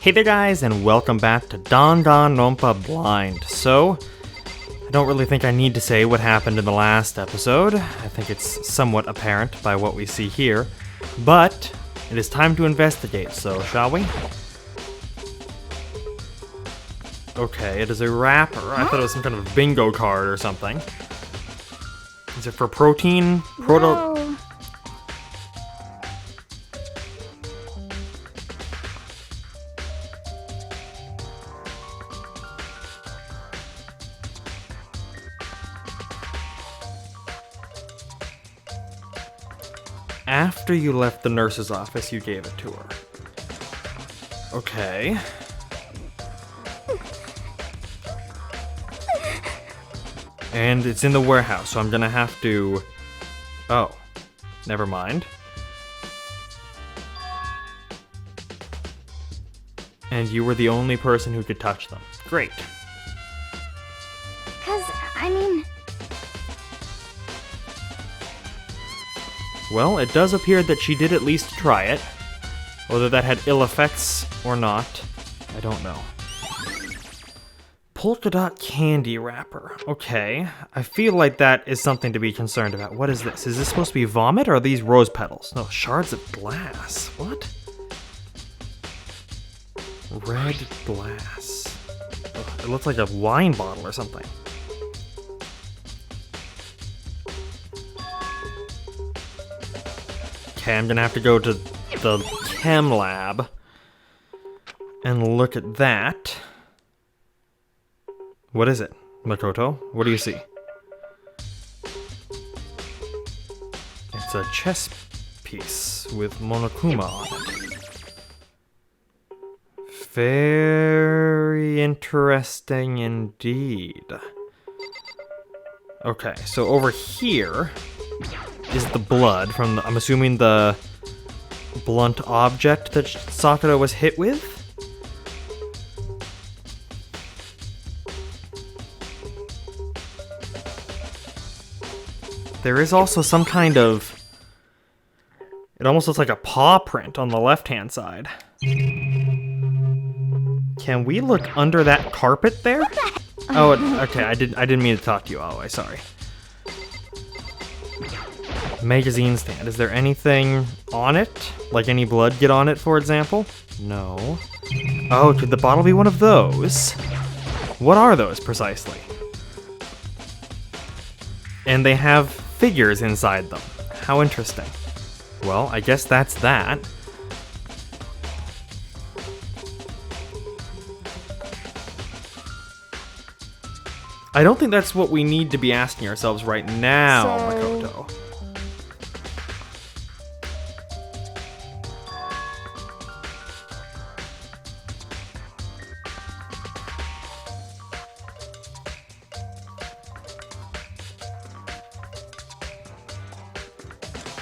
Hey there guys, and welcome back to Danganronpa Blind. So, I don't really think I need to say what happened in the last episode. I think it's somewhat apparent by what we see here. But, it is time to investigate, so shall we? Okay, it is a wrapper. I thought it was some kind of bingo card or something. Is it for protein? Whoa. After you left the nurse's office, you gave it to her. Okay. And it's in the warehouse, so I'm gonna have to... Oh, never mind. And you were the only person who could touch them. Great. Well, it does appear that she did at least try it. Whether that had ill effects or not, I don't know. Polka dot candy wrapper. Okay, I feel like that is something to be concerned about. What is this? Is this supposed to be vomit or are these rose petals? No, shards of glass. What? Red glass. Ugh, it looks like a wine bottle or something. Okay, I'm gonna have to go to the chem lab and look at that. What is it, Makoto? What do you see? It's a chess piece with Monokuma on it. Very interesting indeed. Okay, so over here is the blood from the, I'm assuming the blunt object that Sakura was hit with? There is also some kind of... It almost looks like a paw print on the left-hand side. Can we look under that carpet there? Oh, okay, I didn't mean to talk to you, Alway, sorry. Magazine stand. Is there anything on it? Like any blood get on it, for example? No. Oh, could the bottle be one of those? What are those, precisely? And they have figures inside them. How interesting. Well, I guess that's that. I don't think that's what we need to be asking ourselves right now, Makoto.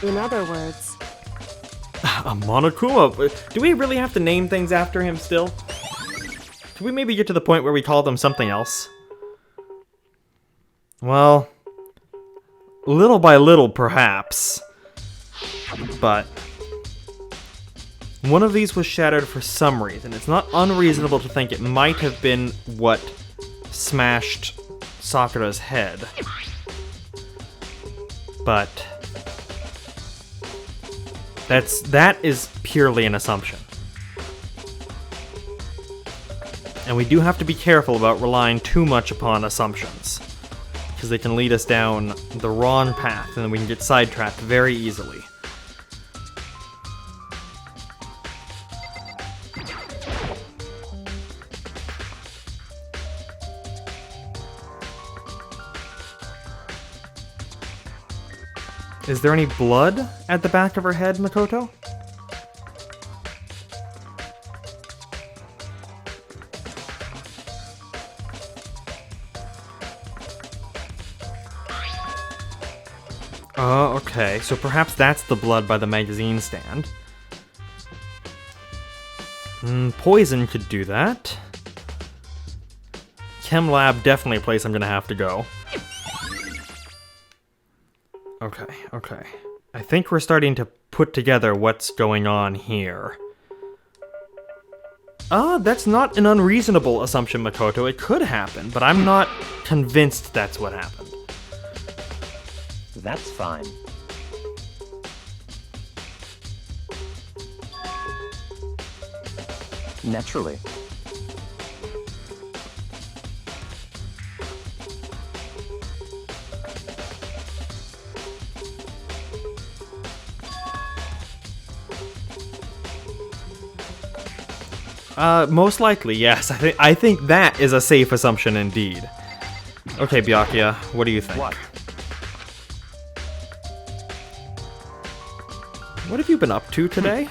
In other words, A Monokuma? Do we really have to name things after him still? Can we maybe get to the point where we call them something else? Well, little by little perhaps. But one of these was shattered for some reason. It's not unreasonable to think it might have been what smashed Sakura's head. But that is purely an assumption. And we do have to be careful about relying too much upon assumptions, because they can lead us down the wrong path and then we can get sidetracked very easily. Is there any blood at the back of her head, Makoto? Oh, okay. So perhaps that's the blood by the magazine stand. Poison could do that. Chem lab, definitely a place I'm gonna have to go. Okay. I think we're starting to put together what's going on here. That's not an unreasonable assumption, Makoto. It could happen, but I'm not convinced that's what happened. That's fine. Naturally. Most likely, yes. I think that is a safe assumption indeed. Okay, Byakuya, what do you think? What? What have you been up to today?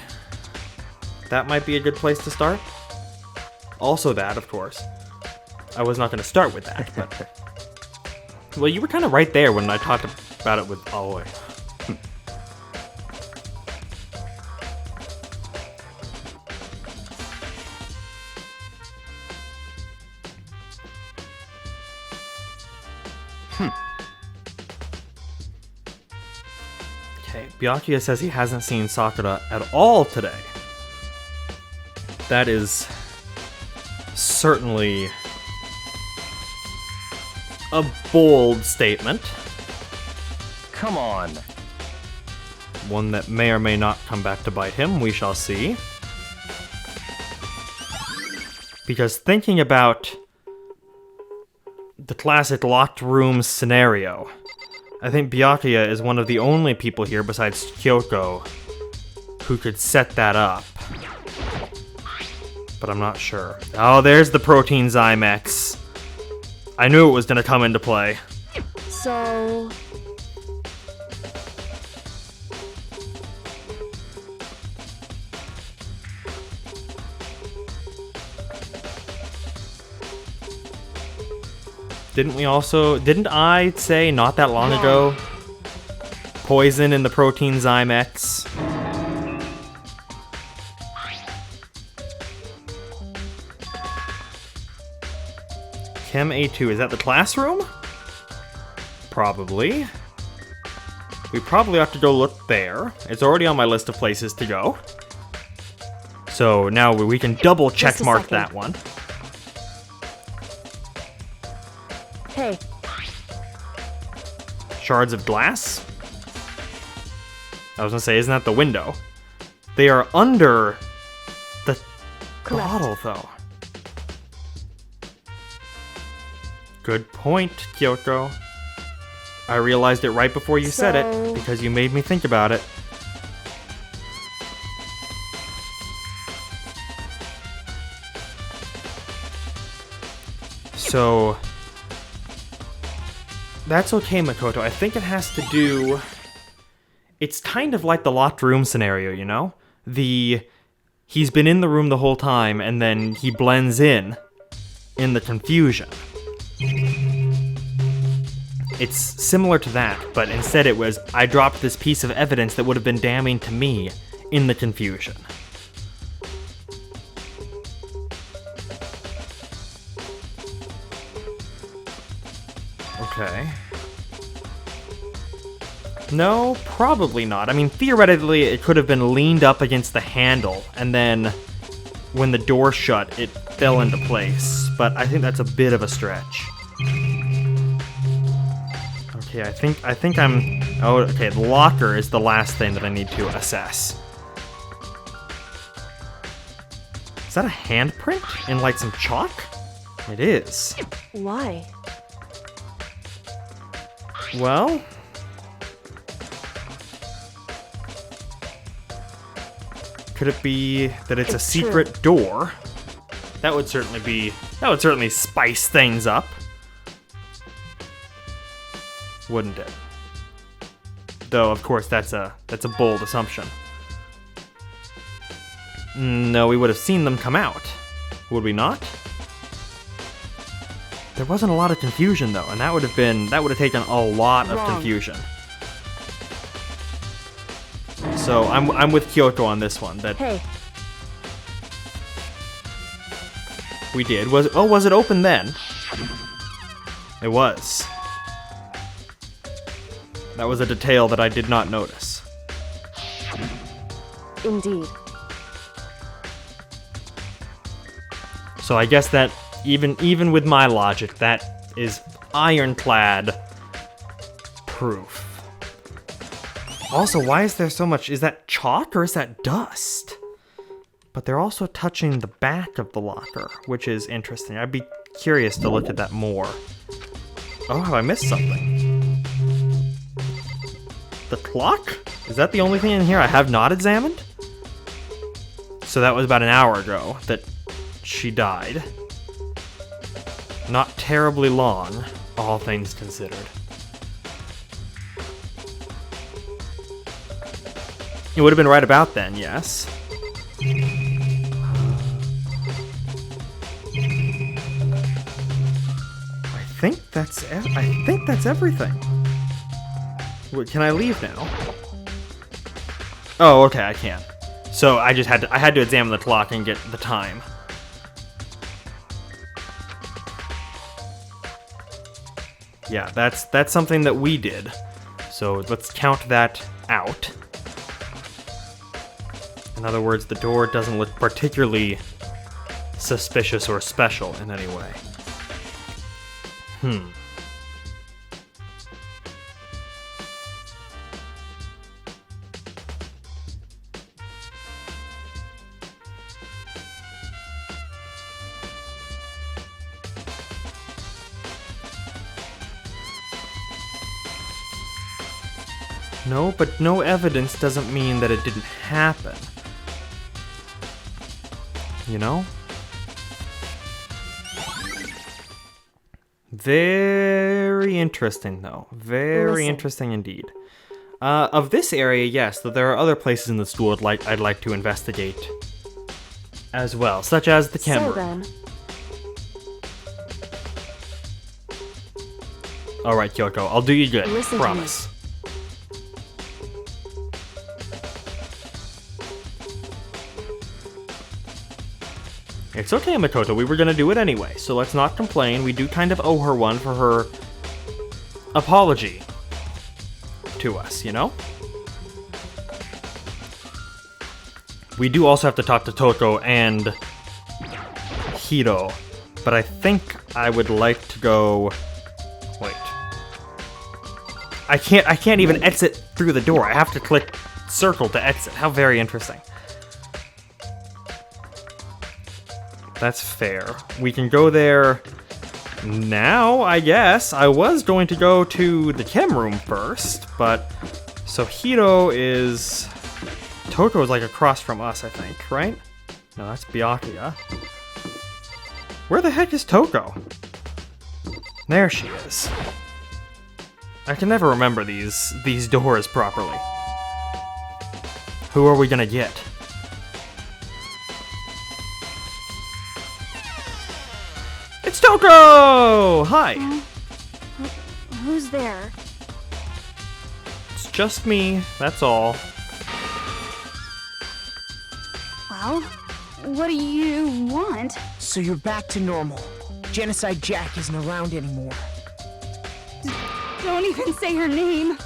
That might be a good place to start. Also that, of course. I was not going to start with that, but... Well, you were kind of right there when I talked about it with Aoi. Okay, Byakuya says he hasn't seen Sakura at all today. That is certainly a bold statement. Come on. One that may or may not come back to bite him, we shall see. Because thinking about the classic locked room scenario, I think Byakuya is one of the only people here besides Kyoko who could set that up. But I'm not sure. Oh, there's the protein Zymex. I knew it was gonna come into play. So... Didn't I say not that long ago? Poison in the protein Zymex. Chem A2, is that the classroom? Probably. We probably have to go look there. It's already on my list of places to go. So now we can double check mark that one. Hey. Shards of glass? I was gonna say, isn't that the window? They are under the bottle, though. Good point, Kyoko. I realized it right before you said it, because you made me think about it. So... That's okay, Makoto. I think it has to do... It's kind of like the locked room scenario, you know? He's been in the room the whole time, and then he blends in the confusion. It's similar to that, but instead it was, I dropped this piece of evidence that would have been damning to me in the confusion. Okay. No, probably not. I mean, theoretically, it could have been leaned up against the handle, and then when the door shut, it fell into place. But I think that's a bit of a stretch. Okay, I think I'm... Oh, okay, the locker is the last thing that I need to assess. Is that a handprint in, like, some chalk? It is. Why? Well... Could it be that it's a secret door? That would certainly spice things up. Wouldn't it? Though, of course, that's a bold assumption. No, we would have seen them come out. Would we not? There wasn't a lot of confusion, though, and that would have taken a lot of confusion. So I'm with Kyoko on this one. That hey. We did. Was it open then? It was. That was a detail that I did not notice. Indeed. So I guess that even with my logic, that is ironclad proof. Also, why is there so much? Is that chalk or is that dust? But they're also touching the back of the locker, which is interesting. I'd be curious to look at that more. Oh, have I missed something? The clock? Is that the only thing in here I have not examined? So that was about an hour ago that she died. Not terribly long, all things considered. It would have been right about then, yes. I think that's everything. Wait, can I leave now? Oh, okay, I can. So I had to examine the clock and get the time. Yeah, that's something that we did. So let's count that out. In other words, the door doesn't look particularly suspicious or special in any way. No, but no evidence doesn't mean that it didn't happen. You know? Very interesting, though. Very interesting indeed. Of this area, yes, though there are other places in the school I'd like to investigate as well, such as the chem room. then. All right, Kyoko, I'll do you good. Listen to Promise. It's okay, Makoto. We were gonna do it anyway, so let's not complain. We do kind of owe her one for her apology to us, you know? We do also have to talk to Toko and Hiro, but I think I would like to go... Wait. I can't even exit through the door. I have to click circle to exit. How very interesting. That's fair. We can go there now, I guess. I was going to go to the chem room first, but... So Hiro is... Toko is like across from us, I think, right? No, that's Byakuya. Where the heck is Toko? There she is. I can never remember these doors properly. Who are we gonna get? It's Toko! Hi! Who's there? It's just me, that's all. Well, what do you want? So you're back to normal. Genocide Jack isn't around anymore. Don't even say her name.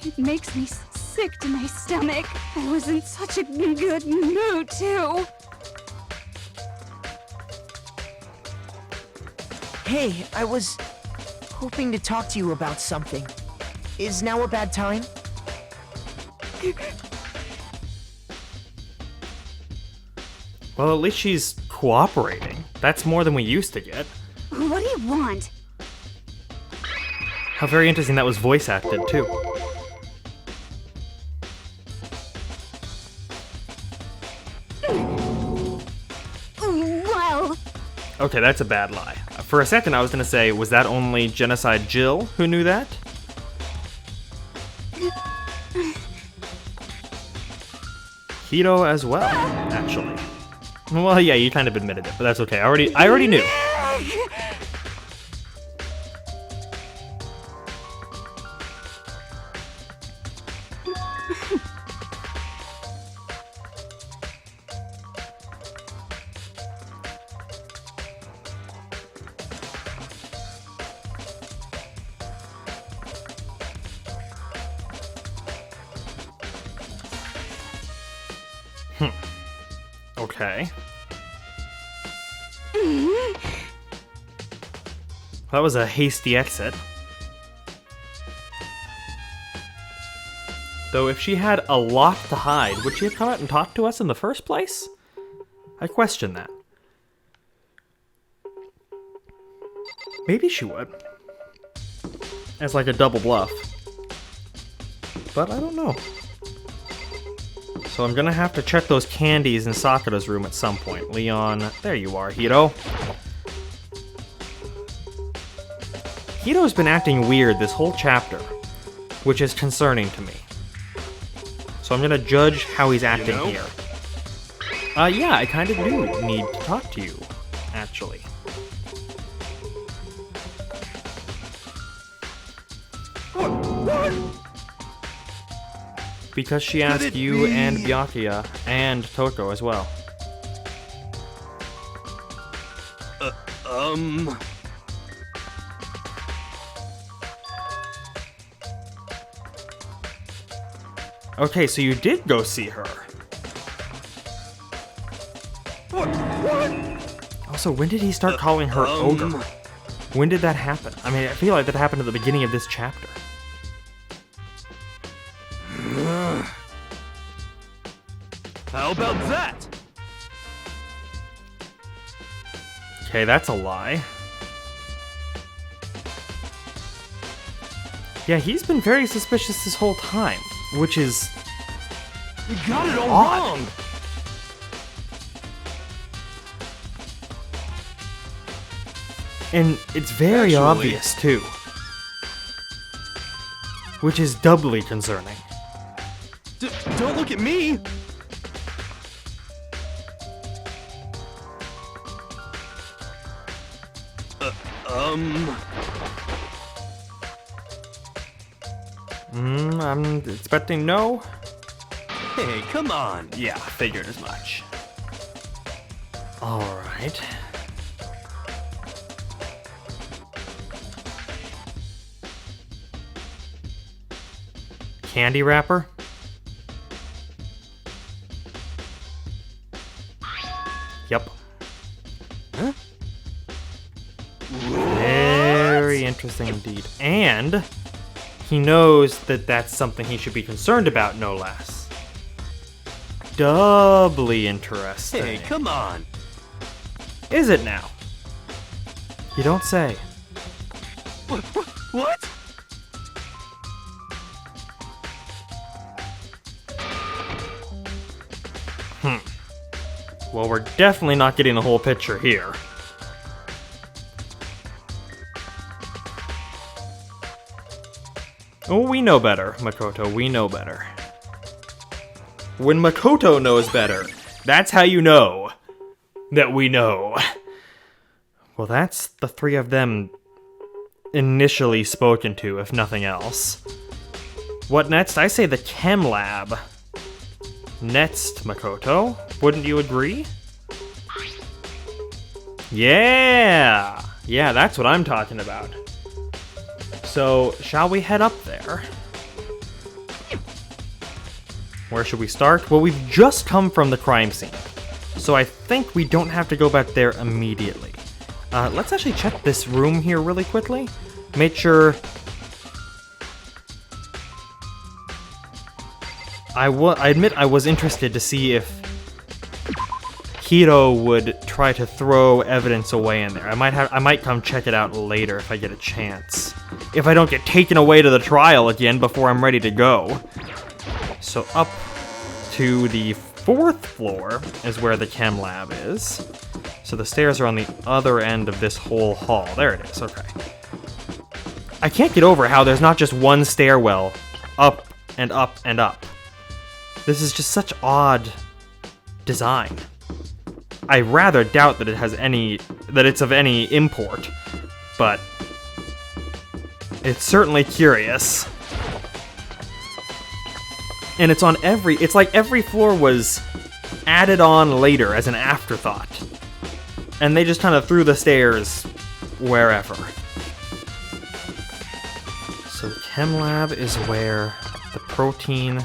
It makes me sick to my stomach. I was in such a good mood, too. Hey, I was hoping to talk to you about something. Is now a bad time? Well, at least she's cooperating. That's more than we used to get. What do you want? How very interesting that was voice acted, too. Well... Okay, that's a bad lie. For a second, I was gonna say, was that only Genocide Jill who knew that? Hiro as well, actually. Well, yeah, you kind of admitted it, but that's okay. I already knew. Okay. That was a hasty exit. Though if she had a lot to hide, would she have come out and talked to us in the first place? I question that. Maybe she would. As like a double bluff. But I don't know. So I'm gonna have to check those candies in Sakura's room at some point. Leon, there you are, Hiro. Hiro's been acting weird this whole chapter, which is concerning to me. So I'm gonna judge how he's acting here. Yeah, I kind of do need to talk to you, actually. Because she asked you and Byakuya and Toko as well. Okay, so you did go see her. Also, when did he start calling her ogre? When did that happen? I mean, I feel like that happened at the beginning of this chapter. How about that? Okay, that's a lie. Yeah, he's been very suspicious this whole time, which is You got it all odd. wrong. And it's very Actually- obvious, too. Which is doubly concerning. Don't look at me. I'm expecting no. Hey, come on. Yeah, figured as much. Alright. Candy wrapper? Yep. Huh? Very interesting indeed. And he knows that that's something he should be concerned about, no less. Doubly interesting. Hey, come on. Is it now? You don't say. What? Well, we're definitely not getting the whole picture here. Oh, we know better, Makoto. We know better. When Makoto knows better, that's how you know that we know. Well, that's the three of them initially spoken to, if nothing else. What next? I say the chem lab. Next, Makoto. Wouldn't you agree? Yeah! Yeah, that's what I'm talking about. So, shall we head up there? Where should we start? Well, we've just come from the crime scene, so I think we don't have to go back there immediately. Let's actually check this room here really quickly. Make sure... I admit I was interested to see if Hiro would try to throw evidence away in there. I might come check it out later if I get a chance. If I don't get taken away to the trial again before I'm ready to go. So up to the 4th floor is where the chem lab is. So the stairs are on the other end of this whole hall. There it is, okay. I can't get over how there's not just one stairwell up and up and up. This is just such odd design. I rather doubt that it's of any import, but it's certainly curious. And it's like every floor was added on later as an afterthought. And they just kind of threw the stairs wherever. So the chem lab is where the protein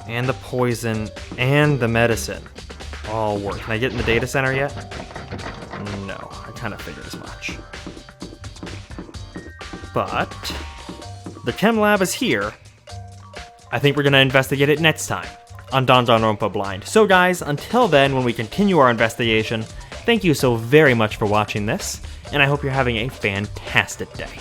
and the poison and the medicine all work. Can I get in the data center yet? No, I kind of figured as much. But the chem lab is here. I think we're going to investigate it next time on Danganronpa Blind. So guys, until then, when we continue our investigation, thank you so very much for watching this, and I hope you're having a fantastic day.